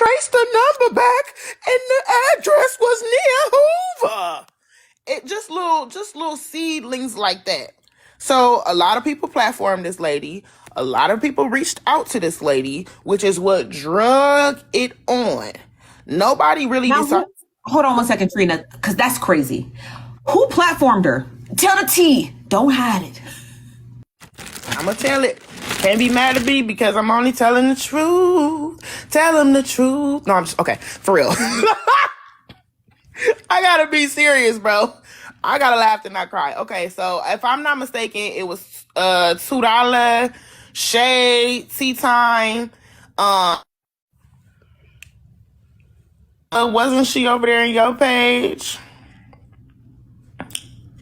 traced the number back, and the address was near Hoover. It just little seedlings like that. So a lot of people platformed this lady. A lot of people reached out to this lady, which is what drug it on. Nobody really decided. Hold on one second, Trina, because that's crazy. Who platformed her? Tell the tea. Don't hide it. I'm going to tell it. Can't be mad at me because I'm only telling the truth. Tell them the truth. No, I'm just, okay, for real. I gotta be serious, bro. I gotta laugh and not cry. Okay, so if I'm not mistaken, it was $2 shade tea time. Wasn't she over there in your page?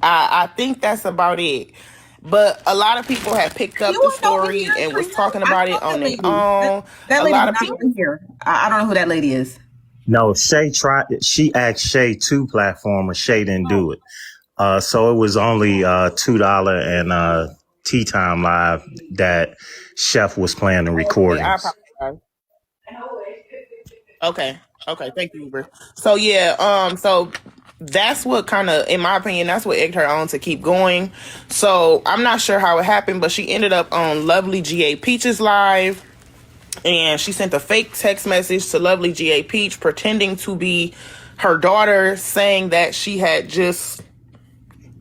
I think that's about it. But a lot of people had picked up the story and was talking about it on their own. That lady not even here. I don't know who that lady is. No, she asked Shay to platform, and Shay didn't do it. So it was only $2 and Tea Time Live that Chef was playing the recordings. Okay, thank you, Uber. So yeah, so that's what kind of, in my opinion, that's what egged her on to keep going. So I'm not sure how it happened, but she ended up on Lovely G.A. Peach's live. And she sent a fake text message to Lovely G.A. Peach pretending to be her daughter, saying that she had just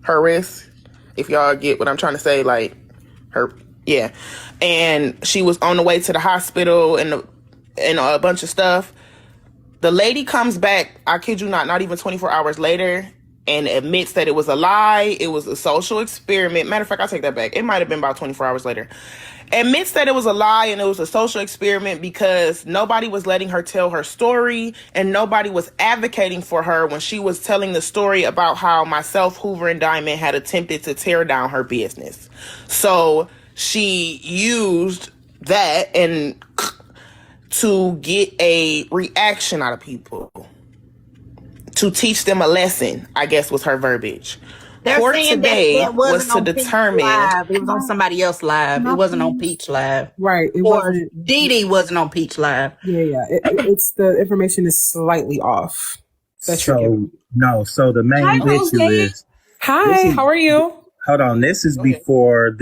her wrist, if y'all get what I'm trying to say, like her, yeah. And she was on the way to the hospital and a bunch of stuff. The lady comes back, I kid you not even 24 hours later, and admits that it was a lie. It was a social experiment. Matter of fact, I'll take that back. It might have been about 24 hours later. Admits that it was a lie and it was a social experiment because nobody was letting her tell her story and nobody was advocating for her when she was telling the story about how myself, Hoover, and Diamond had attempted to tear down her business. So she used that and to get a reaction out of people, to teach them a lesson, I guess was her verbiage. They're Court saying today that was to determine. It was on somebody else live. It wasn't on Peach Live. Right. It wasn't. Dee Dee wasn't on Peach Live. Yeah. It's the information is slightly off. So the main issue is. Hi, how are you? Hold on. This is before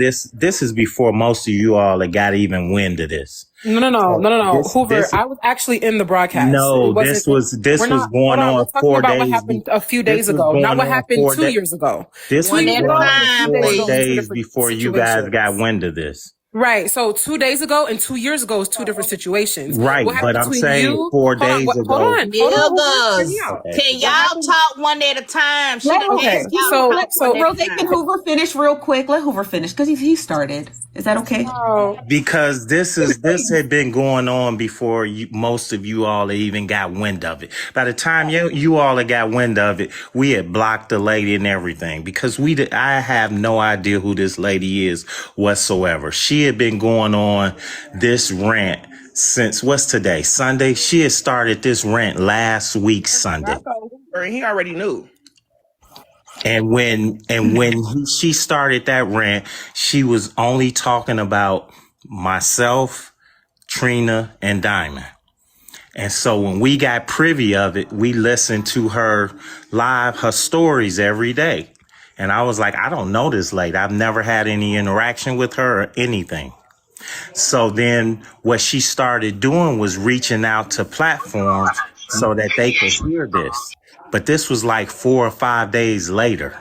most of you all that got even wind of this. No. Hoover, I was actually in the broadcast. No, this was going on 4 days. What happened a few days ago, not what happened 2 years ago. This was going on 4 days before you guys got wind of this. Right. So 2 days ago and 2 years ago is two different situations. Right. But I'm saying 4 days ago. Hold on. Can y'all talk one at a time? So Rose, can Hoover finish real quick? Let Hoover finish because he started. Is that okay? Because this had been going on before most of you all even got wind of it. By the time you all had got wind of it, we had blocked the lady and everything because I have no idea who this lady is whatsoever. She had been going on this rant since what's today? Sunday. She had started this rant last week Sunday. He already knew. And when she started that rant, she was only talking about myself, Trina, and Diamond. And so when we got privy of it, we listened to her live, her stories every day. And I was like, I don't know this lady. I've never had any interaction with her or anything. So then what she started doing was reaching out to platforms so that they could hear this. But this was like 4 or 5 days later.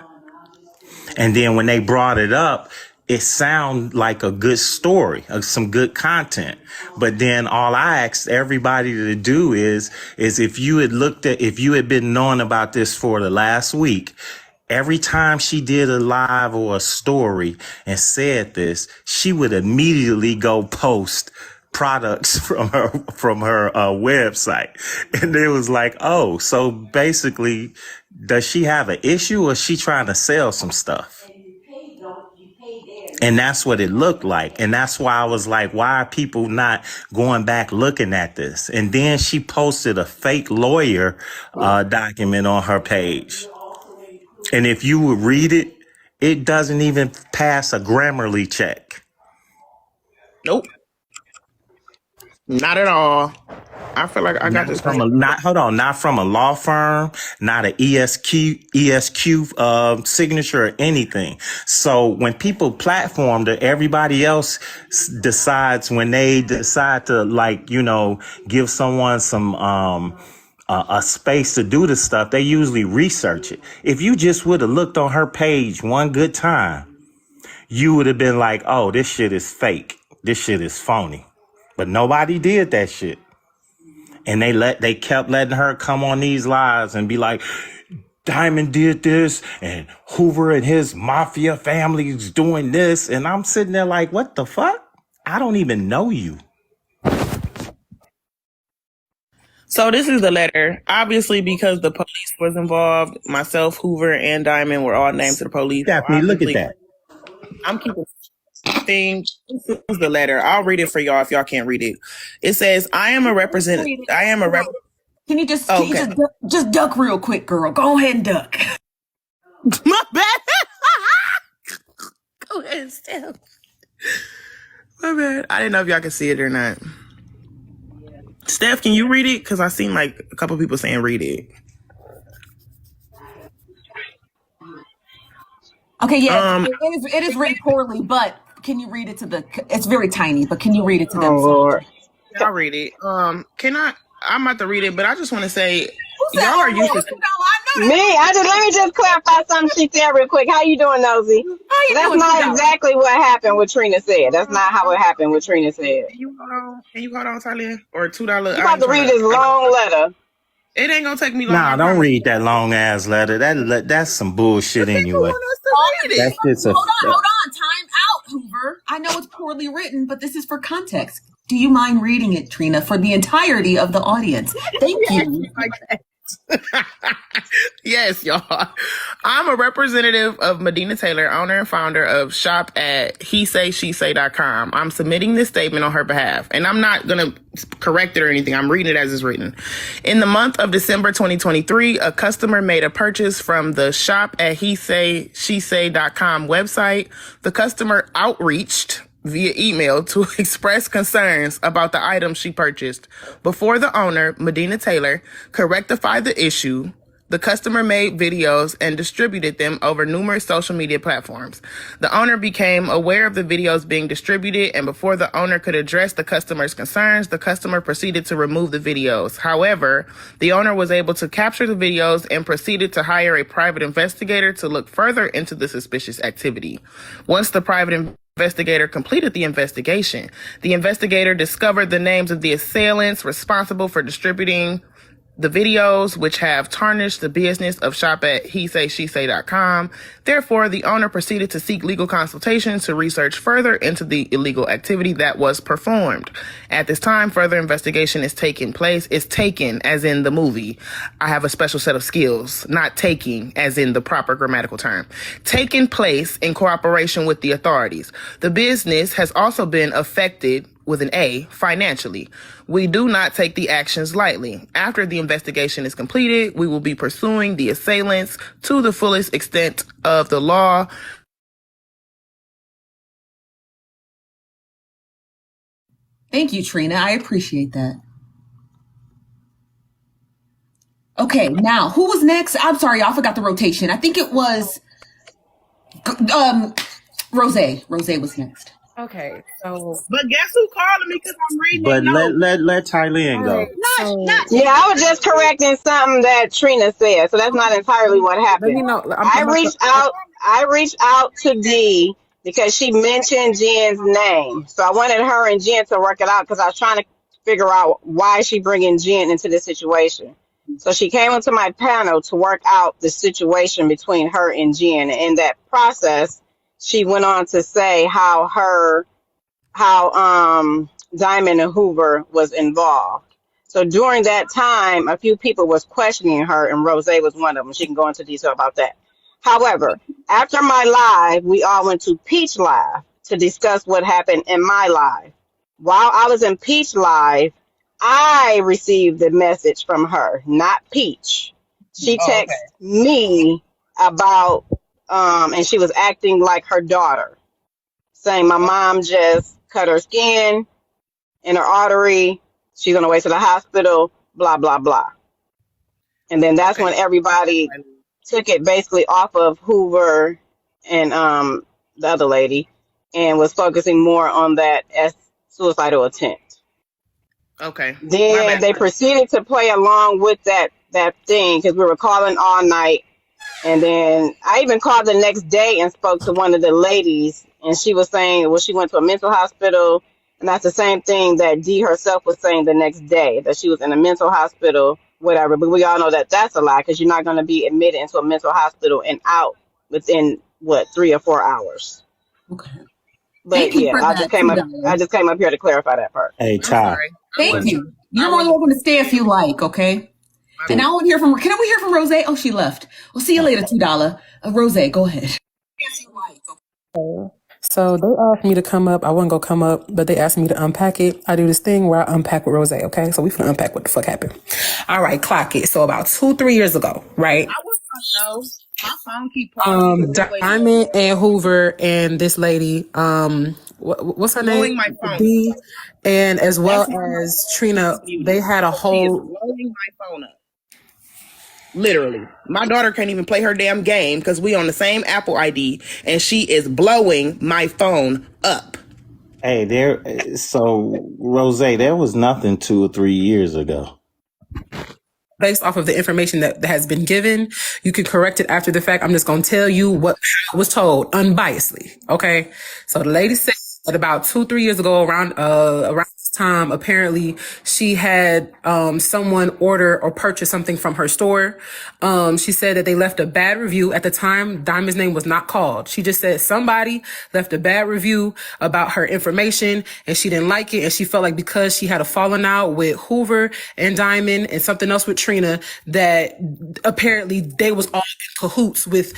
And then when they brought it up, it sounded like a good story, some good content. But then all I asked everybody to do is if you had been knowing about this for the last week, every time she did a live or a story and said this, she would immediately go post products from her website. And it was like, oh, so basically, does she have an issue or is she trying to sell some stuff? And that's what it looked like. And that's why I was like, why are people not going back looking at this? And then she posted a fake lawyer document on her page. And if you would read it, it doesn't even pass a Grammarly check. Nope. Not at all. I feel like I got this From right. not from a law firm, not an ESQ signature or anything. So when people platform to everybody else decides when they decide to give someone some a space to do this stuff, they usually research it. If you just would have looked on her page one good time, you would have been like, oh, this shit is fake. This shit is phony. But nobody did that shit. And they kept letting her come on these lives and be like, Diamond did this and Hoover and his mafia family is doing this. And I'm sitting there like, what the fuck? I don't even know you. So this is the letter. Obviously, because the police was involved, myself, Hoover, and Diamond were all named to the police. Stephanie, look at that. I'm keeping thing. This is the letter. I'll read it for y'all if y'all can't read it. It says, Can you just duck real quick, girl? Go ahead and duck. My bad. Go ahead, Steph. My bad. I didn't know if y'all could see it or not. Steph, can you read it? Because I seen like a couple people saying read it. Okay, yeah, it is written poorly, but can you read it to it's very tiny, but can you read it to them? Lord. I'll read it. I'm about to read it, but I just want to say, y'all are used to... Let me just clarify something she said real quick. How you doing, Nosy? That's not exactly what happened, what Trina said. That's not how it happened, what Trina said. Can you hold on, Talia? Or $2? You about to read this long letter. It ain't gonna take me long. Nah, don't read that long ass letter. That's some bullshit anyway. Hold on. Time out, Hoover. I know it's poorly written, but this is for context. Do you mind reading it, Trina, for the entirety of the audience? Thank you. Yes, y'all. I'm a representative of Medina Taylor, owner and founder of shop at HeSaySheSay.com. I'm submitting this statement on her behalf, and I'm not going to correct it or anything. I'm reading it as it's written. In the month of December 2023, a customer made a purchase from the shop at HeSaySheSay.com website. The customer outreached via email to express concerns about the items she purchased. Before the owner, Medina Taylor, could rectify the issue, the customer made videos and distributed them over numerous social media platforms. The owner became aware of the videos being distributed, and before the owner could address the customer's concerns, the customer proceeded to remove the videos. However, the owner was able to capture the videos and proceeded to hire a private investigator to look further into the suspicious activity. Once the private investigator completed the investigation, the investigator discovered the names of the assailants responsible for distributing the videos, which have tarnished the business of shop at HeSaySheSay.com. Therefore, the owner proceeded to seek legal consultation to research further into the illegal activity that was performed. At this time, further investigation is taking place. It's taken as in the movie. I have a special set of skills, not taking as in the proper grammatical term. Taking place in cooperation with the authorities. The business has also been affected with an A, financially. We do not take the actions lightly. After the investigation is completed, we will be pursuing the assailants to the fullest extent of the law. Thank you, Trina. I appreciate that. Okay, now, who was next? I'm sorry, I forgot the rotation. I think it was Rose. Rose was next. Okay, so but guess who calling me because I'm reading. But let Tylene go. Yeah, I was just correcting something that Trina said, so that's not entirely what happened. I reached out to Dee because she mentioned Jen's name, so I wanted her and Jen to work it out because I was trying to figure out why she bringing Jen into this situation. So she came into my panel to work out the situation between her and Jen, and in that process, she went on to say how Diamond and Hoover was involved. So during that time, a few people was questioning her, and Rose was one of them. She can go into detail about that. However, after my live, we all went to Peach Live to discuss what happened in my live. While I was in Peach Live, I received the message from her, not Peach. She texted me about and she was acting like her daughter, saying my mom just cut her skin in her artery. She's on the way to the hospital, blah, blah, blah. And then that's Okay. when everybody took it basically off of Hoover and the other lady and was focusing more on that as suicidal attempt. Okay. My Then bad. they proceeded to play along with that thing because we were calling all night. And then I even called the next day and spoke to one of the ladies, and she was saying, well, she went to a mental hospital, and that's the same thing that Dee herself was saying the next day, that she was in a mental hospital, whatever. But we all know that that's a lie because you're not going to be admitted into a mental hospital and out within, 3 or 4 hours. Okay. But Thank you yeah, for that, I $2. just came up here to clarify that part. Hey, I'm Ty. sorry. Thank you. You're I more than wasn't. welcome to stay if you like, okay? My And bad. I want to hear from, can we hear from Rose? Oh, she left. We'll see you later, $2. Rose, go ahead. So they asked me to come up. I wasn't gonna come up, but they asked me to unpack it. I do this thing where I unpack with Rose. Okay, so we finna unpack what the fuck happened. All right, clock it. So about 2-3 years ago, right? I was gonna know. My phone keep pausing. Diamond and Hoover and this lady, what's her name? Blowing my phone. D, and as well That's my as Trina, beauty. they had a She is whole. blowing my phone up. Literally. My daughter can't even play her damn game because we on the same Apple ID, and she is blowing my phone up. Hey, so Rose, there was nothing 2 or 3 years ago. Based off of the information that has been given, you can correct it after the fact. I'm just going to tell you what was told unbiasedly. Okay. So the lady said that about 2-3 years ago, around this time, apparently she had someone order or purchase something from her store. She said that they left a bad review. At the time, Diamond's name was not called. She just said somebody left a bad review about her information and she didn't like it. And she felt like because she had a falling out with Hoover and Diamond and something else with Trina, that apparently they was all in cahoots with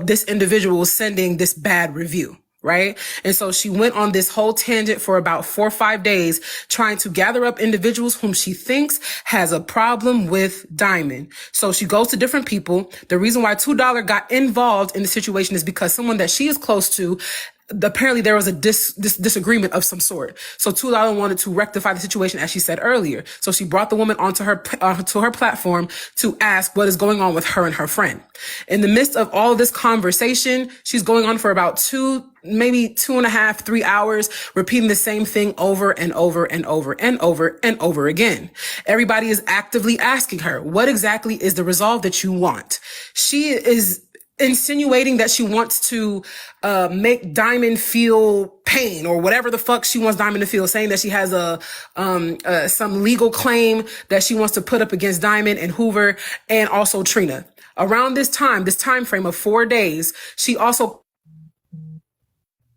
this individual sending this bad review. Right. And so she went on this whole tangent for about 4 or 5 days, trying to gather up individuals whom she thinks has a problem with Diamond. So she goes to different people. The reason why $2 got involved in the situation is because someone that she is close to, apparently there was a disagreement of some sort. So $2 wanted to rectify the situation, as she said earlier. So she brought the woman onto her platform to ask what is going on with her and her friend. In the midst of all of this conversation, she's going on for about maybe 2.5, 3 hours, repeating the same thing over and over and over and over and over again. Everybody is actively asking her, what exactly is the resolve that you want? She is insinuating that she wants to make Diamond feel pain or whatever the fuck she wants Diamond to feel, saying that she has some legal claim that she wants to put up against Diamond and Hoover and also Trina. Around this time frame of 4 days, she also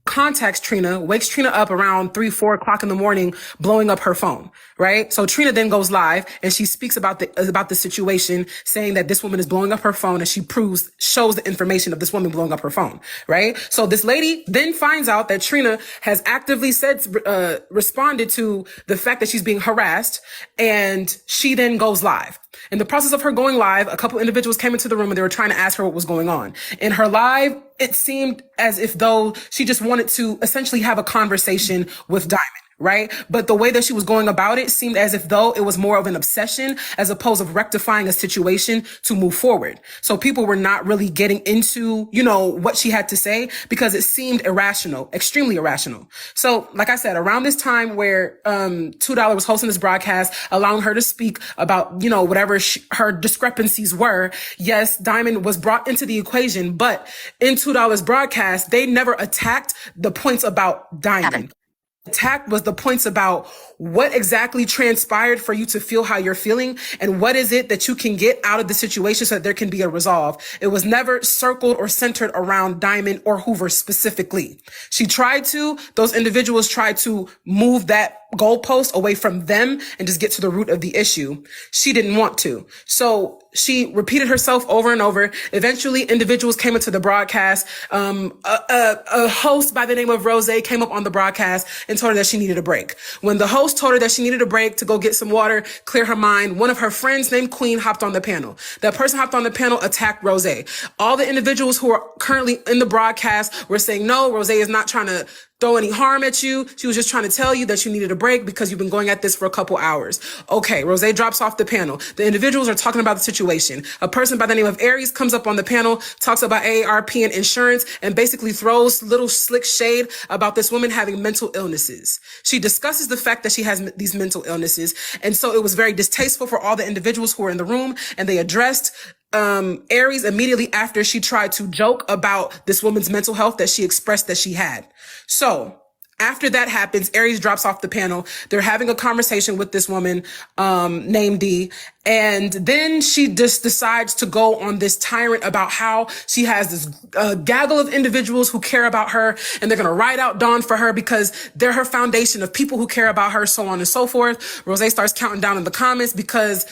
contacts Trina, wakes Trina up around 3-4 o'clock in the morning, blowing up her phone, right? So Trina then goes live and she speaks about the situation, saying that this woman is blowing up her phone, and she shows the information of this woman blowing up her phone, right? So this lady then finds out that Trina has actively responded to the fact that she's being harassed, and she then goes live. In the process of her going live, a couple individuals came into the room and they were trying to ask her what was going on. In her live, it seemed as if though she just wanted to essentially have a conversation with Diamond, right? But the way that she was going about it seemed as if though it was more of an obsession as opposed to rectifying a situation to move forward. So people were not really getting into, what she had to say because it seemed irrational, extremely irrational. So like I said, around this time where $2 was hosting this broadcast, allowing her to speak about, whatever her discrepancies were, yes, Diamond was brought into the equation, but in $2's broadcast, they never attacked the points about Diamond. Attack was the points about what exactly transpired for you to feel how you're feeling and what is it that you can get out of the situation so that there can be a resolve. It was never circled or centered around Diamond or Hoover specifically. Those individuals tried to move that goalpost away from them and just get to the root of the issue. She didn't want to. So she repeated herself over and over. Eventually, individuals came into the broadcast. A host by the name of Rose came up on the broadcast and told her that she needed a break. When the host told her that she needed a break to go get some water, clear her mind, one of her friends named Queen hopped on the panel. That person hopped on the panel, attacked Rose. All the individuals who are currently in the broadcast were saying, no, Rose is not trying to throw any harm at you. She was just trying to tell you that you needed a break because you've been going at this for a couple hours. Okay, Rose drops off the panel. The individuals are talking about the situation. A person by the name of Aries comes up on the panel, talks about AARP and insurance, and basically throws little slick shade about this woman having mental illnesses. She discusses the fact that she has these mental illnesses, and so it was very distasteful for all the individuals who were in the room, and they addressed Aries immediately after she tried to joke about this woman's mental health that she expressed that she had. So after that happens, Aries drops off the panel. They're having a conversation with this woman named D. And then she just decides to go on this tyrant about how she has this gaggle of individuals who care about her, and they're going to ride out Dawn for her because they're her foundation of people who care about her, so on and so forth. Rose starts counting down in the comments because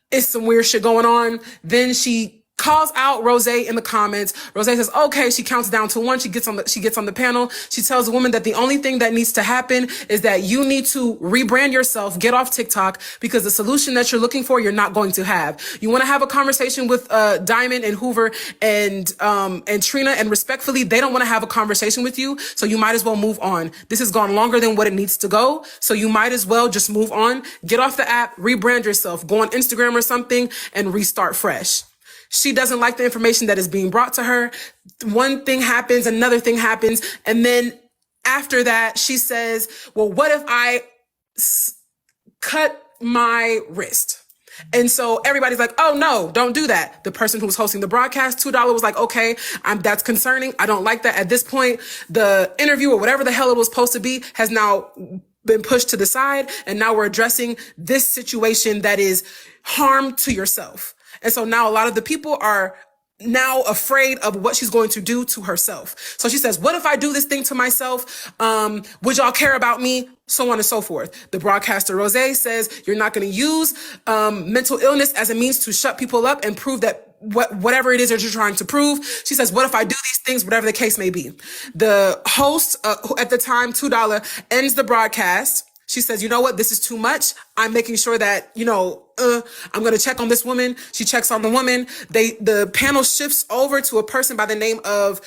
it's some weird shit going on. Then she calls out Rose in the comments. Rose says, okay, she counts down to 1. She gets on the panel. She tells the woman that the only thing that needs to happen is that you need to rebrand yourself, get off TikTok, because the solution that you're looking for, you're not going to have. You want to have a conversation with Diamond and Hoover and Trina, and respectfully, they don't want to have a conversation with you. So you might as well move on. This has gone longer than what it needs to go. So you might as well just move on, get off the app, rebrand yourself, go on Instagram or something and restart fresh. She doesn't like the information that is being brought to her. One thing happens, another thing happens. And then after that, she says, well, what if I cut my wrist? And so everybody's like, oh no, don't do that. The person who was hosting the broadcast, $2, was like, okay, that's concerning. I don't like that. At this point, the interview or whatever the hell it was supposed to be has now been pushed to the side. And now we're addressing this situation that is harm to yourself. And so now a lot of the people are now afraid of what she's going to do to herself. So she says, what if I do this thing to myself? Would y'all care about me? So on and so forth. The broadcaster Rose says you're not going to use mental illness as a means to shut people up and prove that whatever it is that you're trying to prove. She says, what if I do these things, whatever the case may be? The host, who at the time, $2, ends the broadcast. She says, you know what? This is too much. I'm making sure that, I'm going to check on this woman. She checks on the woman. The panel shifts over to a person by the name of,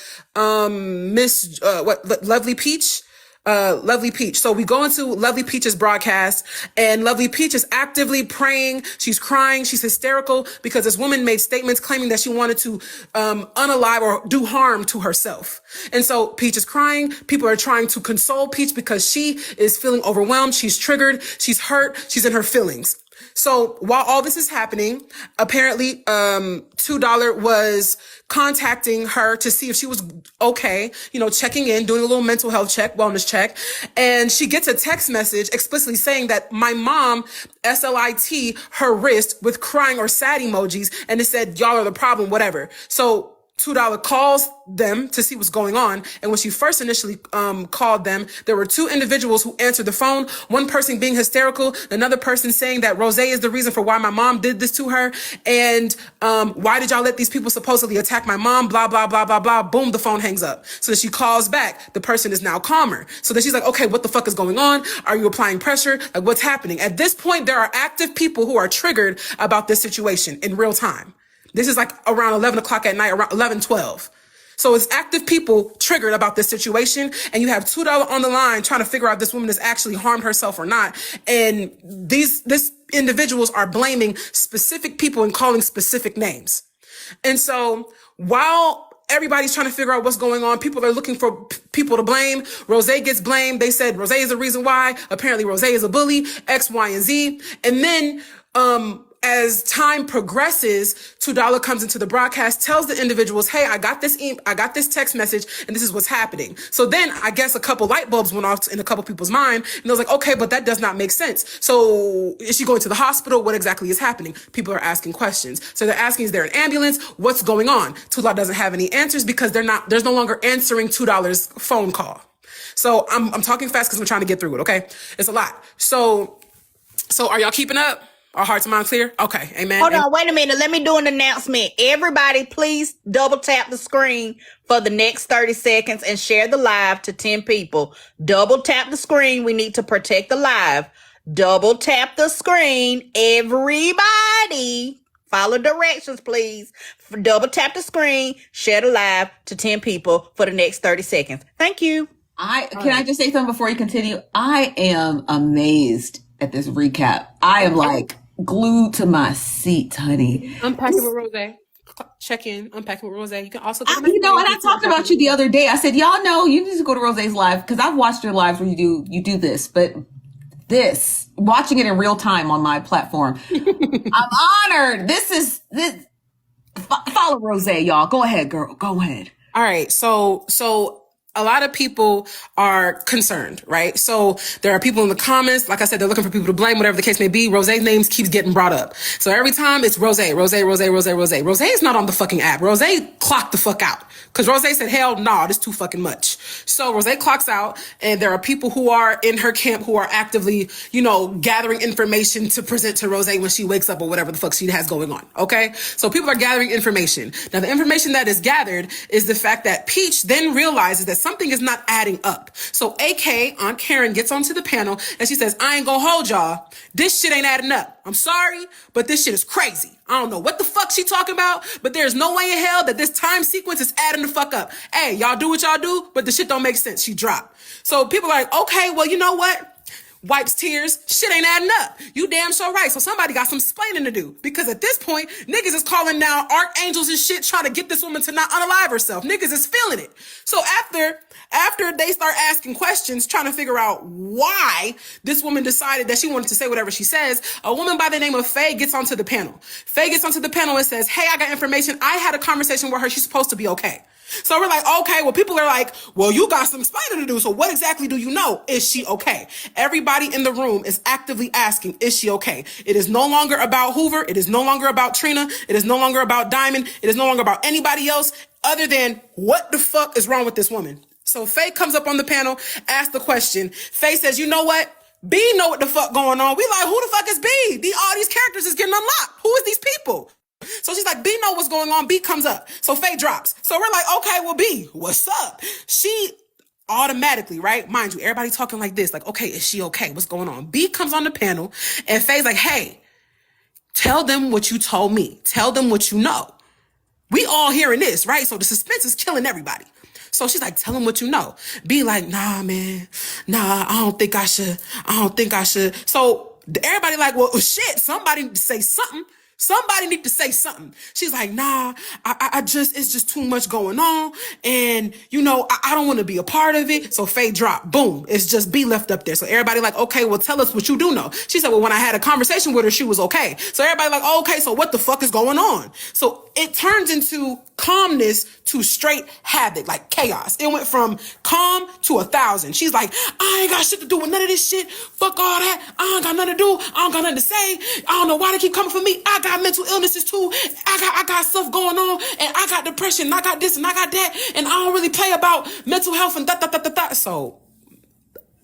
Lovely Peach. Lovely Peach. So we go into Lovely Peach's broadcast, and Lovely Peach is actively praying. She's crying. She's hysterical because this woman made statements claiming that she wanted to unalive or do harm to herself. And so Peach is crying. People are trying to console Peach because she is feeling overwhelmed. She's triggered. She's hurt. She's in her feelings. So while all this is happening, apparently, $2 was contacting her to see if she was okay, checking in, doing a little mental health check, wellness check. And she gets a text message explicitly saying that my mom, SLIT, her wrist with crying or sad emojis. And it said, y'all are the problem, whatever. So $2 calls them to see what's going on. And when she first initially called them, there were 2 individuals who answered the phone. One person being hysterical, another person saying that Rose is the reason for why my mom did this to her. And why did y'all let these people supposedly attack my mom? Blah, blah, blah, blah, blah. Boom, the phone hangs up. So then she calls back. The person is now calmer. So then she's like, okay, what the fuck is going on? Are you applying pressure? Like, what's happening? At this point, there are active people who are triggered about this situation in real time. This is like around 11 o'clock at night, around 11:12. So it's active people triggered about this situation. And you have $2 on the line trying to figure out if this woman has actually harmed herself or not. And these individuals are blaming specific people and calling specific names. And so while everybody's trying to figure out what's going on, people are looking for people to blame. Rose gets blamed. They said Rose is the reason why. Apparently Rose is a bully, X, Y, and Z. And then, as time progresses, $2 comes into the broadcast, tells the individuals, hey, I got this text message and this is what's happening. So then I guess a couple light bulbs went off in a couple people's mind, and I was like, okay, but that does not make sense. So is she going to the hospital? What exactly is happening? People are asking questions. So they're asking, is there an ambulance? What's going on? $2 doesn't have any answers because there's no longer answering $2's phone call. So I'm talking fast because I'm trying to get through it. Okay. It's a lot. So are y'all keeping up? Our hearts and minds clear? Okay, amen. Hold on, wait a minute. Let me do an announcement. Everybody, please double tap the screen for the next 30 seconds and share the live to 10 people. Double tap the screen. We need to protect the live. Double tap the screen. Everybody, follow directions, please. Double tap the screen, share the live to 10 people for the next 30 seconds. Thank you. Can I just say something before you continue? I am amazed at this recap. I am like glued to my seat, honey. Unpack it with Rose. Check in. Unpack it with Rose. You can also go to my And I talked about you the other day. I said, y'all know you need to go to Rose's live because I've watched your lives where you do this, but this watching it in real time on my platform, I'm honored. This. Follow Rose, y'all. Go ahead, girl. Go ahead. All right. So a lot of people are concerned, right? So there are people in the comments, like I said, they're looking for people to blame, whatever the case may be. Rose's names keeps getting brought up. So every time it's Rose. Rose is not on the fucking app. Rose clocked the fuck out. Cause Rose said, hell no, this is too fucking much. So Rose clocks out, and there are people who are in her camp who are actively, gathering information to present to Rose when she wakes up or whatever the fuck she has going on. Okay. So people are gathering information. Now the information that is gathered is the fact that Peach then realizes that something is not adding up. So AK, Aunt Karen, gets onto the panel and she says, I ain't gonna hold y'all. This shit ain't adding up. I'm sorry, but this shit is crazy. I don't know what the fuck she talking about, but there's no way in hell that this time sequence is adding the fuck up. Hey, y'all do what y'all do, but the shit don't make sense. She dropped. So people are like, okay, well, you know what? Wipes tears, shit ain't adding up. You damn sure right. So somebody got some explaining to do. Because at this point, niggas is calling now archangels and shit trying to get this woman to not unalive herself. Niggas is feeling it. So after they start asking questions, trying to figure out why this woman decided that she wanted to say whatever she says, a woman by the name of Faye gets onto the panel. Faye gets onto the panel and says, hey, I got information. I had a conversation with her. She's supposed to be okay. So we're like, okay, well, people are like, well, you got some explaining to do. So what exactly do you know? Is she okay? Everybody in the room is actively asking, is she okay? It is no longer about Hoover. It is no longer about Trina. It is no longer about Diamond. It is no longer about anybody else other than what the fuck is wrong with this woman? So Faye comes up on the panel, asks the question. Faye says, you know what? B know what the fuck going on. We like, who the fuck is B? All these characters is getting unlocked. Who is these people? So she's like, B know what's going on. B comes up. So Faye drops. So we're like, okay, well, B, what's up? She automatically, right? Mind you, everybody talking like this. Like, okay, is she okay? What's going on? B comes on the panel and Faye's like, hey, tell them what you told me. Tell them what you know. We all hearing this, right? So the suspense is killing everybody. So she's like, tell him what you know. Be like, nah, man. Nah, I don't think I should. So everybody like, well, shit, somebody say something. Somebody need to say something. She's like, nah, it's just too much going on. And, I don't want to be a part of it. So Faye dropped. Boom. It's just B left up there. So everybody like, okay, well, tell us what you do know. She said, well, when I had a conversation with her, she was okay. So everybody like, oh, okay, so what the fuck is going on? So it turns into calmness to straight havoc, like chaos. It went from calm to 1,000. She's like, I ain't got shit to do with none of this shit. Fuck all that. I ain't got nothing to do. I don't got nothing to say. I don't know why they keep coming for me. I got mental illnesses too. I got stuff going on, and I got depression, and I got this, and I got that, and I don't really play about mental health and that. So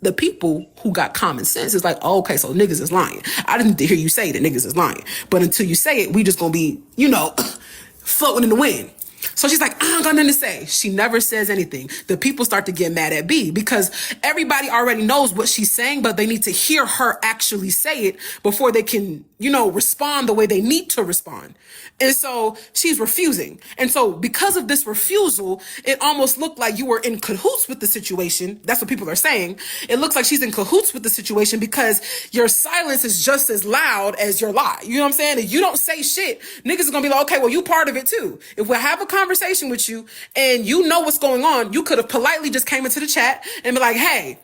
the people who got common sense is like, oh, okay, so niggas is lying. I didn't hear you say that niggas is lying. But until you say it, we just gonna be, floating in the wind. So she's like, I don't got nothing to say. She never says anything. The people start to get mad at B because everybody already knows what she's saying, but they need to hear her actually say it before they can, respond the way they need to respond. And so she's refusing. And so because of this refusal, it almost looked like you were in cahoots with the situation. That's what people are saying. It looks like she's in cahoots with the situation because your silence is just as loud as your lie. You know what I'm saying? If you don't say shit, niggas are gonna be like, okay, well, you part of it too. If we have a conversation with you and you know what's going on, you could have politely just came into the chat and be like, hey,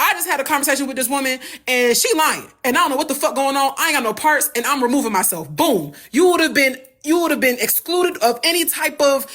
I just had a conversation with this woman and she lying and I don't know what the fuck going on. I ain't got no parts and I'm removing myself. Boom. You would have been excluded of any type of,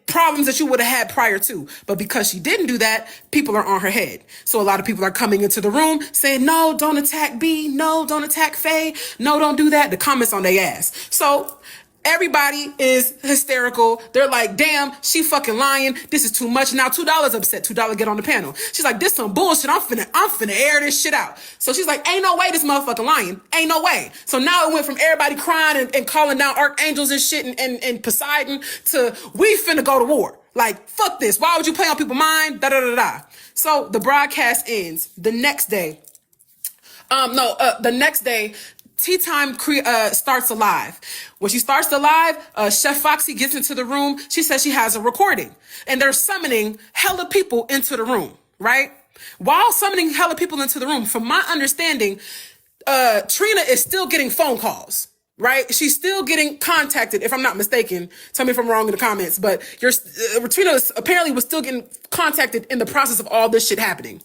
problems that you would have had prior to. But because she didn't do that, people are on her head. So a lot of people are coming into the room saying, no, don't attack B. No, don't attack Faye. No, don't do that. The comments on their ass. So everybody is hysterical. They're like, damn, she fucking lying. This is too much. Now $2 upset. $2 get on the panel. She's like, this some bullshit. I'm finna air this shit out. So she's like, ain't no way this motherfucking lying. Ain't no way. So now it went from everybody crying and calling down archangels and shit and Poseidon to we finna go to war. Like, fuck this. Why would you play on people's mind? So the broadcast ends. The next day, Tea Time starts a live. When she starts the live, Chef Foxy gets into the room. She says she has a recording. And they're summoning hella people into the room. right? While summoning hella people into the room, from my understanding, Trina is still getting phone calls, right? She's still getting contacted, if I'm not mistaken. Tell me if I'm wrong in the comments, but Trina apparently was still getting contacted in the process of all this shit happening.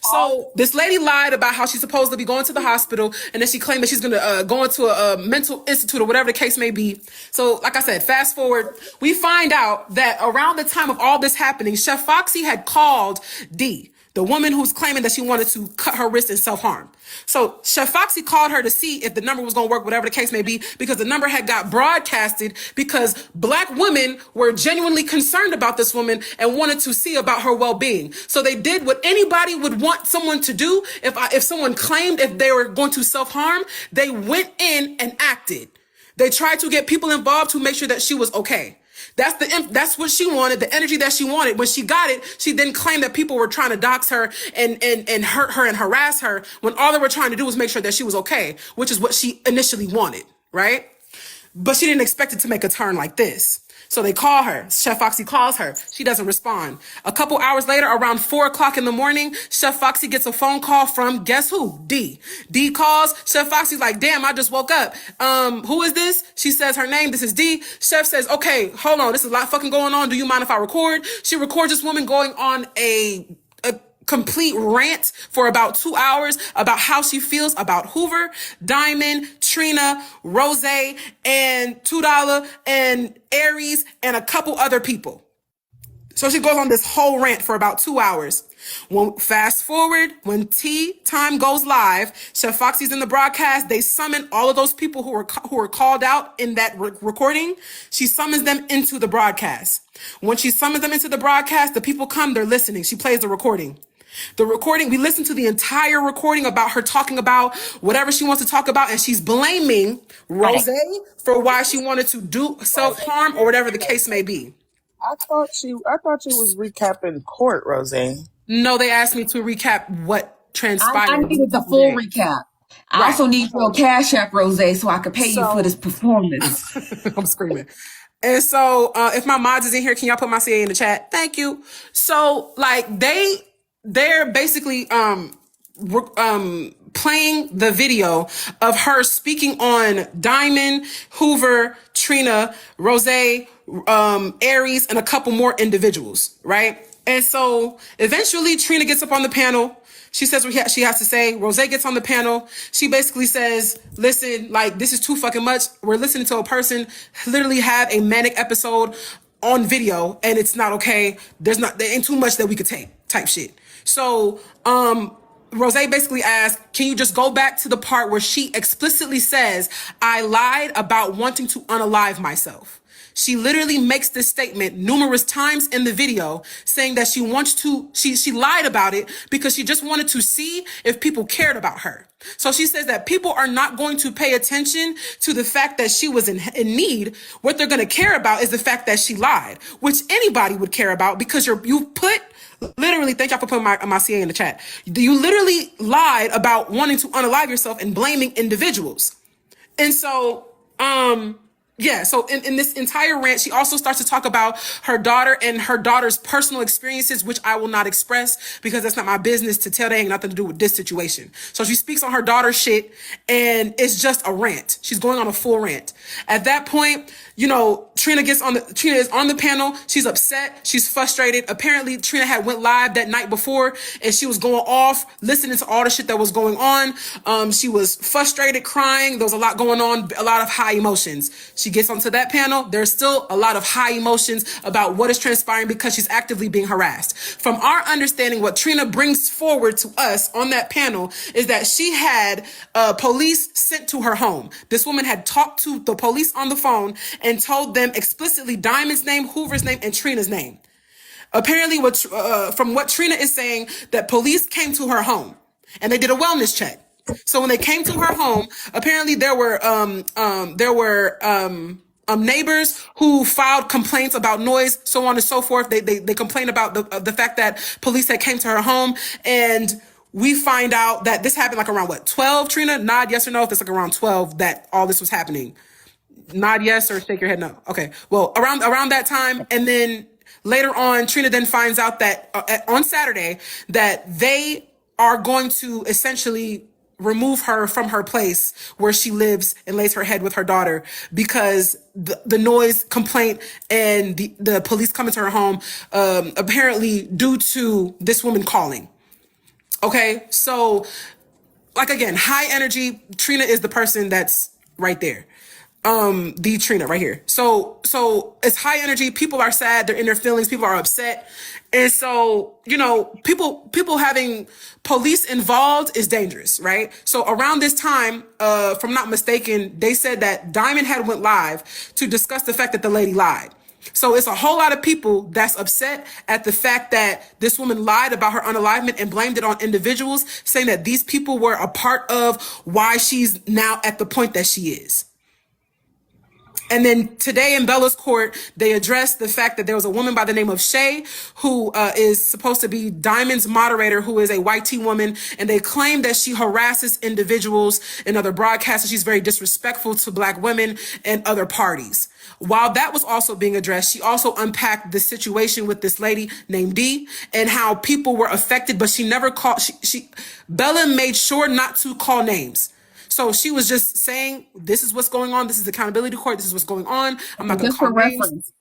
So this lady lied about how she's supposed to be going to the hospital, and then she claimed that she's going to go into a mental institute or whatever the case may be. So, like I said, fast forward, we find out that around the time of all this happening, Chef Foxy had called D, the woman who's claiming that she wanted to cut her wrist and self-harm. So Chef Foxy called her to see if the number was going to work, whatever the case may be, because the number had got broadcasted because Black women were genuinely concerned about this woman and wanted to see about her well-being. So they did what anybody would want someone to do. If someone claimed if they were going to self-harm, they went in and acted. They tried to get people involved to make sure that she was okay. That's what she wanted, the energy that she wanted. When she got it, she then claimed that people were trying to dox her and hurt her and harass her, when all they were trying to do was make sure that she was okay, which is what she initially wanted, right? But she didn't expect it to make a turn like this. So they call her. Chef Foxy calls her. She doesn't respond. A couple hours later, around 4 o'clock in the morning, Chef Foxy gets a phone call from, guess who? D. D calls. Chef Foxy's like, damn, I just woke up. Who is this? She says her name. This is D. Chef says, okay, hold on. This is a lot fucking going on. Do you mind if I record? She records this woman going on a complete rant for about 2 hours about how she feels about Hoover, Diamond, Trina, Rose, and $2 and Aries and a couple other people. So she goes on this whole rant for about 2 hours. Fast forward, when tea time goes live, Chef Foxy's in the broadcast. They summon all of those people who were called out in that recording. She summons them into the broadcast. When she summons them into the broadcast, the people come, they're listening. She plays the recording. The recording, we listened to the entire recording about her talking about whatever she wants to talk about, and she's blaming Rose for why she wanted to do self-harm or whatever the case may be. I thought she was recapping court, Rose. No, they asked me to recap what transpired. I needed the full recap. I also need your Cash App, Rose, so I could pay you for this performance. I'm screaming. And so, if my mods is in here, can y'all put my CA in the chat? Thank you. So, like, they're basically playing the video of her speaking on Diamond, Hoover, Trina, Rose, Aries, and a couple more individuals, right? And so eventually Trina gets up on the panel. She says what she has to say. Rose gets on the panel. She basically says, listen, like, this is too fucking much. We're listening to a person literally have a manic episode on video, and it's not okay. There ain't too much that we could take, type shit. So, Rose basically asked, can you just go back to the part where she explicitly says, I lied about wanting to unalive myself. She literally makes this statement numerous times in the video, saying that she lied about it because she just wanted to see if people cared about her. So she says that people are not going to pay attention to the fact that she was in need. What they're going to care about is the fact that she lied, which anybody would care about, because you put literally, thank y'all for putting my CA in the chat. You literally lied about wanting to unalive yourself and blaming individuals. And so, yeah, so in this entire rant, she also starts to talk about her daughter and her daughter's personal experiences, which I will not express because that's not my business to tell. They ain't nothing to do with this situation. So she speaks on her daughter's shit, and it's just a rant. She's going on a full rant. At that point, you know, Trina is on the panel. She's upset. She's frustrated. Apparently, Trina had went live that night before, and she was going off, listening to all the shit that was going on. She was frustrated, crying. There was a lot going on, a lot of high emotions. She gets onto that panel. There's still a lot of high emotions about what is transpiring because she's actively being harassed. From our understanding, what Trina brings forward to us on that panel is that she had police sent to her home. This woman had talked to the police on the phone and told them explicitly Diamond's name, Hoover's name, and Trina's name. Apparently, from what Trina is saying, that police came to her home and they did a wellness check. So when they came to her home, apparently there were neighbors who filed complaints about noise, so on and so forth. They complained about the fact that police had came to her home, and we find out that this happened like around 12, Trina? Nod yes or no if it's like around 12 that all this was happening. Nod yes or shake your head no. Okay. Well, around that time, and then Later on, Trina then finds out that on Saturday that they are going to essentially remove her from her place where she lives and lays her head with her daughter because the noise complaint and the police coming to her home, apparently due to this woman calling. Okay, so like again, high energy. Trina is the person that's right there. The Trina right here. So it's high energy. People are sad. They're in their feelings. People are upset. And so, you know, people having police involved is dangerous, right? So around this time, if I'm not mistaken, they said that Diamond had went live to discuss the fact that the lady lied. So it's a whole lot of people that's upset at the fact that this woman lied about her unalivement and blamed it on individuals, saying that these people were a part of why she's now at the point that she is. And then today in Bella's court, they addressed the fact that there was a woman by the name of Shay, who is supposed to be Diamond's moderator, who is a white tea woman. And they claim that she harasses individuals and other broadcasters. She's very disrespectful to Black women and other parties. While that was also being addressed, she also unpacked the situation with this lady named Dee and how people were affected, but she never called. Bella made sure not to call names. So she was just saying, this is what's going on. This is accountability court. This is what's going on. I'm not going to call names. Reference,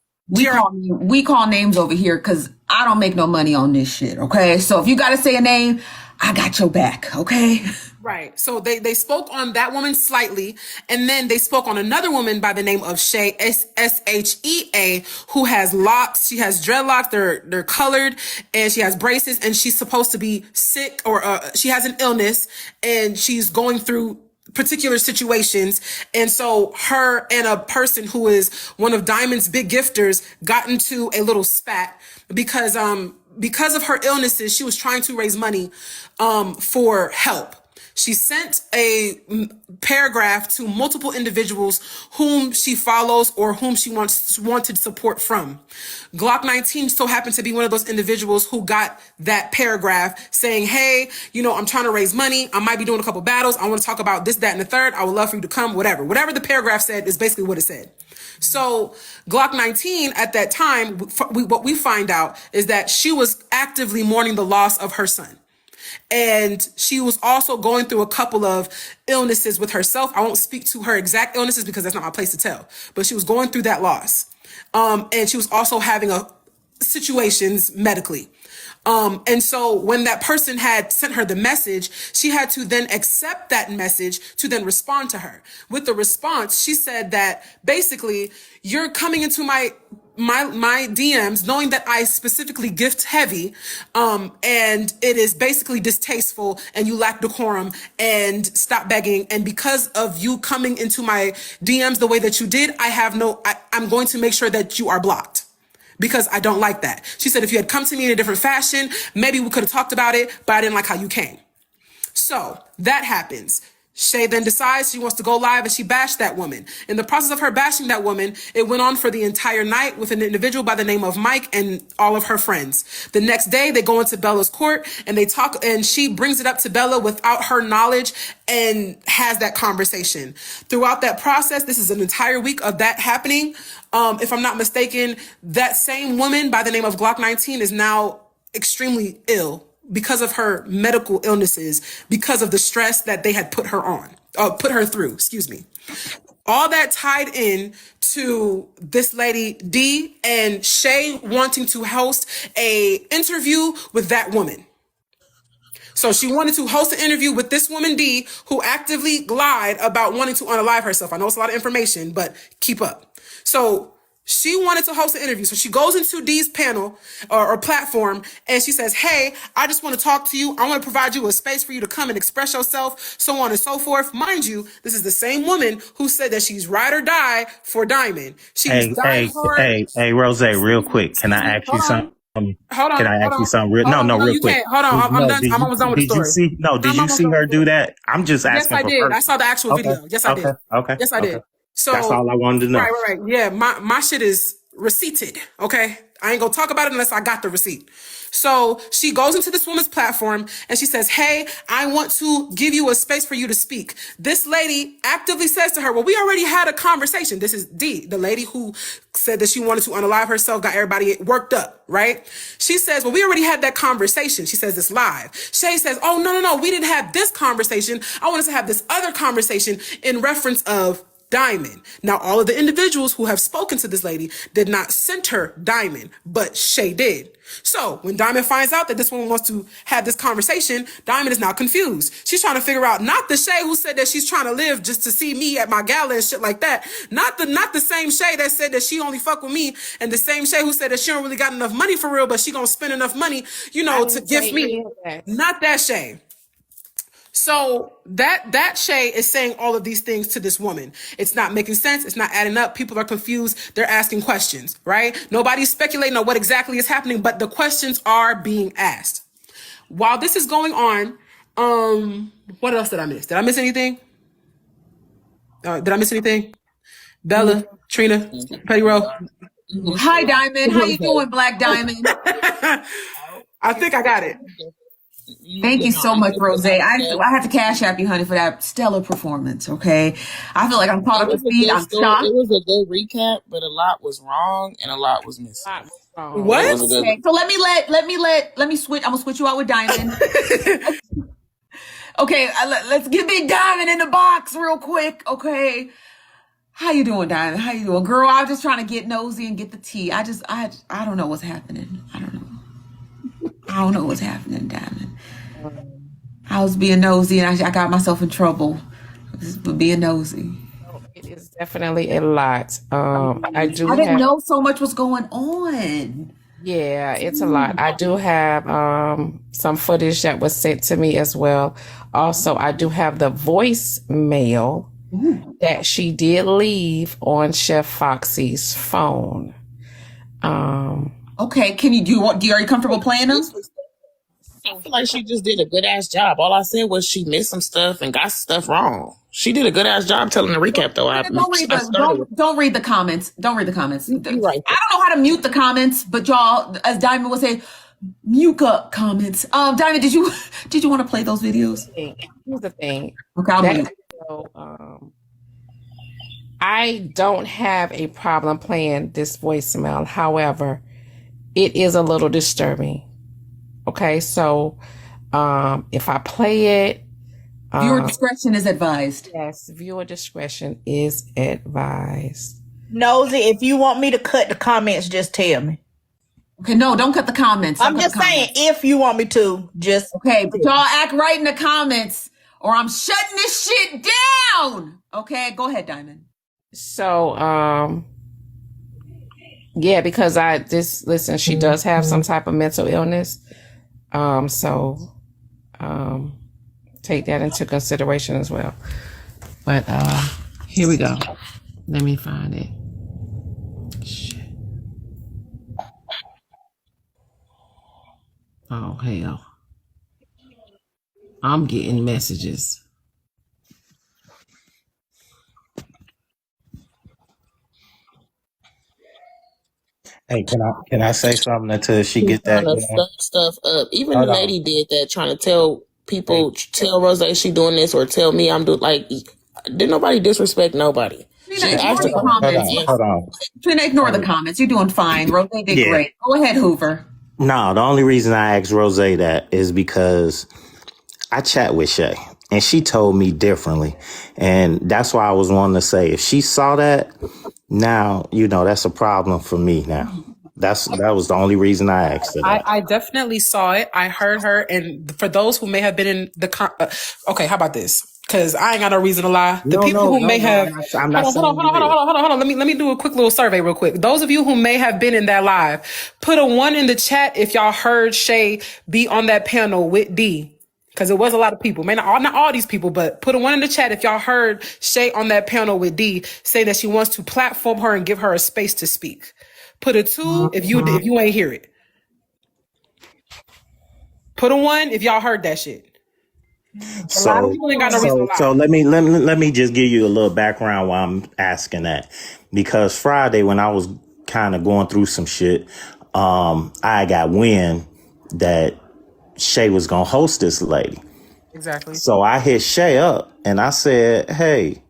we call names over here because I don't make no money on this shit. Okay. So if you got to say a name, I got your back. Okay. Right. So they spoke on that woman slightly. And then they spoke on another woman by the name of Shay, Shea, who has locks. She has dreadlocks. They're colored and she has braces and she's supposed to be sick or she has an illness and she's going through particular situations. And so her and a person who is one of Diamond's big gifters got into a little spat because of her illnesses, she was trying to raise money for help. She sent a paragraph to multiple individuals whom she follows or whom she wanted support from. Glock 19 so happened to be one of those individuals who got that paragraph saying, hey, you know, I'm trying to raise money. I might be doing a couple battles. I want to talk about this, that, and the third. I would love for you to come, whatever. Whatever the paragraph said is basically what it said. So Glock 19 at that time, what we find out is that she was actively mourning the loss of her son. And she was also going through a couple of illnesses with herself. I won't speak to her exact illnesses because that's not my place to tell. But she was going through that loss. And she was also having situations medically. And so when that person had sent her the message, she had to then accept that message to then respond to her. With the response, she said that basically, you're coming into my DMs knowing that I specifically gift heavy, and it is basically distasteful and you lack decorum and stop begging. And because of you coming into my DMs the way that you did, I'm going to make sure that you are blocked because I don't like that. She said, if you had come to me in a different fashion, maybe we could have talked about it, but I didn't like how you came. So that happens. Shay then decides she wants to go live and she bashed that woman. In the process of her bashing that woman, it went on for the entire night with an individual by the name of Mike and all of her friends. The next day, they go into Bella's court and they talk, and she brings it up to Bella without her knowledge and has that conversation. Throughout that process, this is an entire week of that happening. If I'm not mistaken, that same woman by the name of Glock 19 is now extremely ill because of her medical illnesses, because of the stress that they had put her through, excuse me. All that tied in to this lady, Dee, and Shay wanting to host a interview with that woman. So she wanted to host an interview with this woman, Dee, who actively lied about wanting to unalive herself. I know it's a lot of information, but keep up. So she wanted to host an interview. So she goes into Dee's panel or platform and she says, hey, I just want to talk to you. I want to provide you a space for you to come and express yourself, so on and so forth. Mind you, this is the same woman who said that she's ride or die for Diamond. Hey, Rose, real quick. Can I ask you something? Hold on. Can I ask you something? Real you quick. Can't. Hold on. I'm done. I'm almost done with the story. Did you see her do that? I'm just asking. Yes, I did. I saw the actual video. Yes, I did. Okay. Yes, I did. So that's all I wanted to know. Right. Yeah, my shit is receipted. Okay. I ain't gonna talk about it unless I got the receipt. So she goes into this woman's platform and she says, "Hey, I want to give you a space for you to speak." This lady actively says to her, "Well, we already had a conversation." This is D, the lady who said that she wanted to unalive herself, got everybody worked up, right? She says, "Well, we already had that conversation." She says this live. Shay says, "Oh, no, we didn't have this conversation. I wanted to have this other conversation in reference of Diamond." Now, all of the individuals who have spoken to this lady did not center Diamond, but Shay did. So when Diamond finds out that this woman wants to have this conversation, Diamond is now confused. She's trying to figure out not the Shay who said that she's trying to live just to see me at my gala and shit like that. Not the same Shay that said that she only fuck with me, and the same Shay who said that she don't really got enough money for real, but she gonna spend enough money, to gift me. Not that Shay. So that Shay is saying all of these things to this woman. It's not making sense. It's not adding up. People are confused. They're asking questions, right? Nobody's speculating on what exactly is happening, but the questions are being asked. While this is going on, what else did I miss? Did I miss anything? Did I miss anything? Bella, Trina, Petty Row. Hi, Diamond. How you doing, Black Diamond? I think I got it. Thank you so much, Rose. I had to cash app you, honey, for that stellar performance. Okay, I feel like I'm caught up to speed. I'm shocked. It was a good recap, but a lot was wrong and a lot was missing. What? Okay, so let me switch. I'm gonna switch you out with Diamond. Okay, let's get Big Diamond in the box real quick. Okay, how you doing, Diamond? How you doing, girl? I was just trying to get nosy and get the tea. I don't know what's happening. I don't know what's happening, Diamond. I was being nosy and I got myself in trouble for being nosy. It is definitely a lot. I didn't know so much was going on. Yeah, it's a lot. I do have some footage that was sent to me as well. Also, I do have the voicemail that she did leave on Chef Foxy's phone. Okay, are you comfortable playing them? I feel like she just did a good ass job. All I said was she missed some stuff and got stuff wrong. She did a good ass job telling the recap, though. Don't read the comments. Don't read the comments. You're right. I don't know how to mute the comments, but y'all, as Diamond would say, mute up comments. Diamond, did you want to play those videos? Here's the thing. Okay, I'll mute. I don't have a problem playing this voicemail. However, it is a little disturbing. Okay, so if I play it, viewer discretion is advised. Yes, viewer discretion is advised. Nosy, if you want me to cut the comments, just tell me. Okay, no, don't cut the comments. I'm just saying, if you want me to, just okay. But y'all act right in the comments, or I'm shutting this shit down. Okay, go ahead, Diamond. So, yeah, because listen, she does have some type of mental illness. Take that into consideration as well. But here we go. Let me find it. Shit. Oh hell. I'm getting messages. Hey, can I say something until she get that trying to going? stuff up. Even the lady did that, trying to tell people, tell Rose she doing this, or tell me I'm doing. Like, did nobody disrespect nobody? Hold on. Trina, ignore the comments. You're doing fine. Rose did great. Go ahead, Hoover. No, the only reason I asked Rose that is because I chat with Shay and she told me differently. And that's why I was wanting to say, if she saw that, now, that's a problem for me now. That was the only reason I asked her that. I definitely saw it. I heard her. And for those who may have been in the okay, how about this? Because I ain't got no reason to lie. The people who may have hold on. Let me do a quick little survey real quick. Those of you who may have been in that live, put a 1 in the chat if y'all heard Shay be on that panel with D. Because it was a lot of people. Not all these people, but put a 1 in the chat if y'all heard Shay on that panel with D say that she wants to platform her and give her a space to speak. Put a 2 if you ain't hear it. Put a 1 if y'all heard that shit. So let me just give you a little background while I'm asking that, because Friday when I was kind of going through some shit, I got wind that Shay was going to host this lady. Exactly. So I hit Shay up and I said, hey,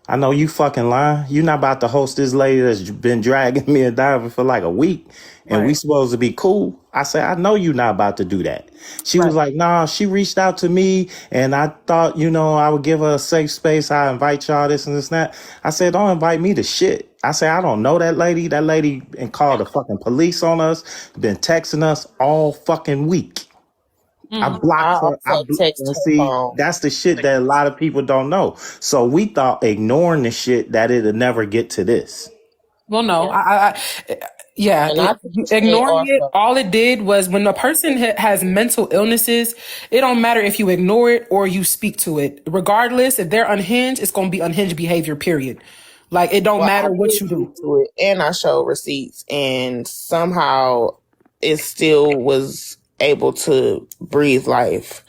I know you fucking lying. You're not about to host this lady that's been dragging me and Diamond for like a week and we supposed to be cool. I said, I know you're not about to do that. She was like, nah, she reached out to me and I thought, I would give her a safe space. I invite y'all this and this and that. I said, don't invite me to shit. I said, I don't know that lady. That lady and called the fucking police on us, been texting us all fucking week. I blocked her. And see, that's the shit that a lot of people don't know. So we thought ignoring the shit that it'd never get to this. Well, no, ignoring it, all it did was when a person has mental illnesses, it don't matter if you ignore it or you speak to it. Regardless, if they're unhinged, it's going to be unhinged behavior, period. Like, it don't matter what you do. To it, and I showed receipts, and somehow it still was able to breathe life.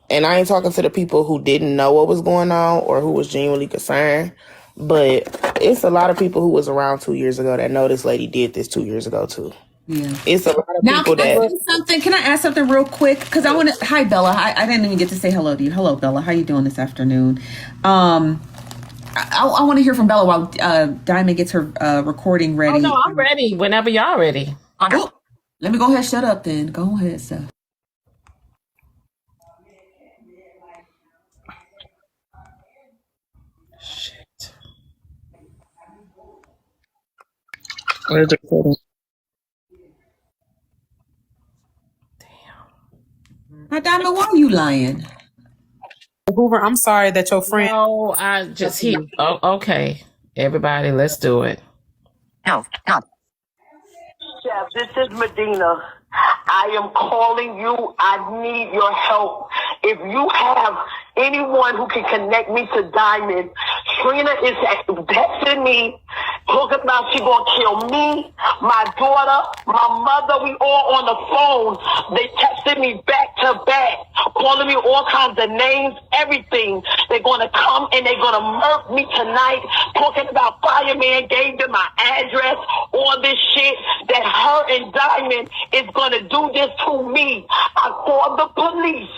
And I ain't talking to the people who didn't know what was going on or who was genuinely concerned, but it's a lot of people who was around 2 years ago that know this lady did this 2 years ago too. Yeah. It's a lot of now, people can I say something? Can I ask something real quick? Because I want to. Hi, Bella. I didn't even get to say hello to you. Hello, Bella. How you doing this afternoon? I want to hear from Bella while Diamond gets her recording ready. Oh, no, I'm ready whenever y'all ready. Oh, let me go ahead. Shut up then. Go ahead, sir. Shit. Where's the recording? Now, Diamond, why are you lying? Hoover, I'm sorry that your friend. No, I just okay. Everybody, let's do it. Chef, this is Medina. I am calling you. I need your help. If you have anyone who can connect me to Diamond, Trina is texting me, talking about she gonna kill me, my daughter, my mother. We all on the phone. They texted me back to back, calling me all kinds of names, everything. They're gonna come and they're gonna murk me tonight, talking about Fireman gave them my address, all this shit, that her and Diamond is gonna do this to me. I called the police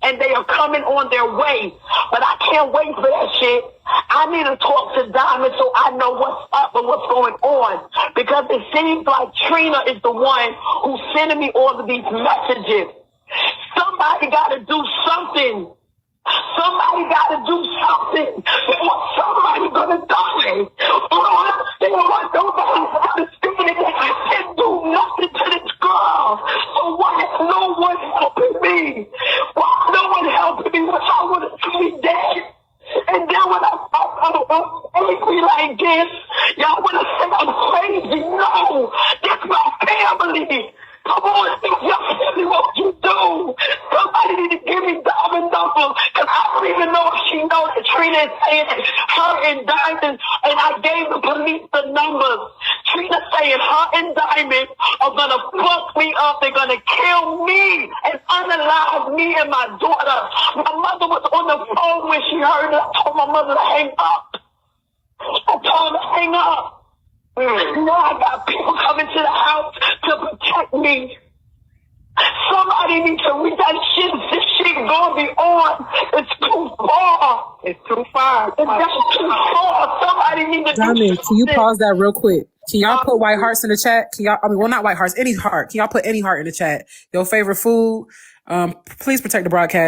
and they are coming on their way, but I can't wait for that shit. I need to talk to Diamond so I know what's up and what's going on, because it seems like Trina is the one who's sending me all of these messages. Somebody got to do something. Somebody got to do something. Somebody's going to die. They don't want nobody to understand it. I can't do nothing to this girl. So why is no one helping me? Why is no one helping me? What I want to see me dead? And then when I'm angry like this, y'all want to say I'm crazy. No, that's my family. Come on, y'all tell me what you do. Somebody need to give me Diamond number, because I don't even know if she knows that Trina is saying her and Diamond, and I gave the police the numbers. Trina saying her and Diamond are going to fuck me up. They're going to kill me and unalive me and my daughter. My mother was on the phone when she heard it. I told my mother to hang up. I told her to hang up. Now I got people coming to the house to protect me. Somebody needs to reach out. This shit gonna be on. It's too far. It's too far. It's too far. Somebody needs to Diamond, do can you something. pause that real quick? Can y'all put white hearts in the chat? Not white hearts, any heart. Can y'all put any heart in the chat? Your favorite food? Please protect the broadcast.